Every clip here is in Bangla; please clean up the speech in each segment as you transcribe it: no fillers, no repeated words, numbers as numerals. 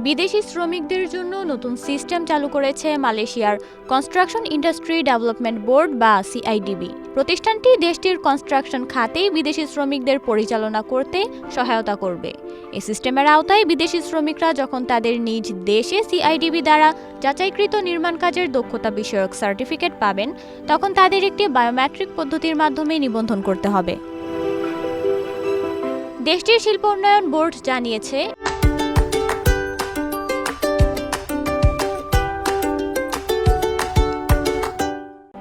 বিদেশি শ্রমিকদের জন্য নতুন সিস্টেম চালু করেছে মালয়েশিয়ার কনস্ট্রাকশন ইন্ডাস্ট্রি ডেভেলপমেন্ট বোর্ড বা সিআইডিবি। প্রতিষ্ঠানটি দেশটির কনস্ট্রাকশন খাতে বিদেশি শ্রমিকদের পরিচালনা করতে সহায়তা করবে। এই সিস্টেমের আওতায় বিদেশি শ্রমিকরা যখন তাদের নিজ দেশে সিআইডিবি দ্বারা যাচাইকৃত নির্মাণ কাজের দক্ষতা বিষয়ক সার্টিফিকেট পাবেন, তখন তাদের একটি বায়োমেট্রিক পদ্ধতির মাধ্যমে নিবন্ধন করতে হবে। দেশটির শিল্প উন্নয়ন বোর্ড জানিয়েছে,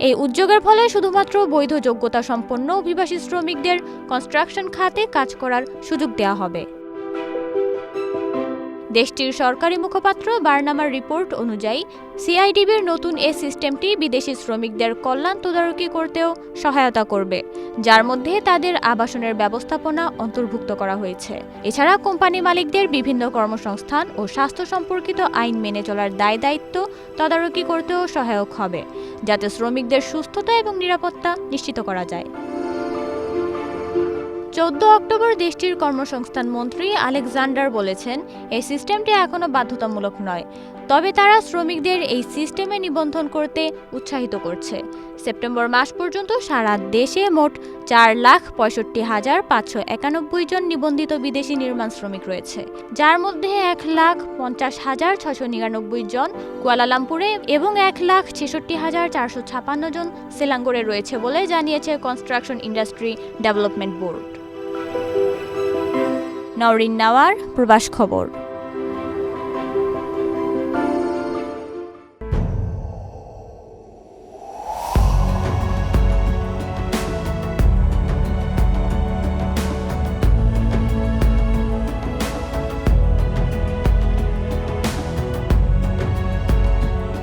এই উদ্যোগের ফলে শুধুমাত্র বৈধ যোগ্যতা সম্পন্ন অভিবাসী শ্রমিকদের কনস্ট্রাকশন খাতে কাজ করার সুযোগ দেওয়া হবে। দেশটির সরকারি মুখপাত্র বার্নামার রিপোর্ট অনুযায়ী সিআইডিবির নতুন এই সিস্টেমটি বিদেশি শ্রমিকদের কল্যাণ তদারকি করতেও সহায়তা করবে, যার মধ্যে তাদের আবাসনের ব্যবস্থাপনা অন্তর্ভুক্ত করা হয়েছে। এছাড়া কোম্পানি মালিকদের বিভিন্ন কর্মসংস্থান ও স্বাস্থ্য সম্পর্কিত আইন মেনে চলার দায়-দায়িত্ব তদারকি করতেও সহায়ক হবে, যাতে শ্রমিকদের সুস্থতা এবং নিরাপত্তা নিশ্চিত করা যায়। 14 অক্টোবর দেশটির কর্মসংস্থান মন্ত্রী আলেকজান্ডার বলেছেন, এই সিস্টেমটি এখনো বাধ্যতামূলক নয়, তবে তারা শ্রমিকদের এই সিস্টেমে নিবন্ধন করতে উৎসাহিত করছে। সেপ্টেম্বর মাস পর্যন্ত সারা দেশে মোট 4,65,591 জন নিবন্ধিত বিদেশি নির্মাণ শ্রমিক রয়েছে, যার মধ্যে 1,50,699 জন কুয়ালালামপুরে এবং 1,66,456 জন সেলাঙ্গোরে রয়েছে বলে জানিয়েছে construction industry development board. Nowrin Nawar, প্রবাস খবর।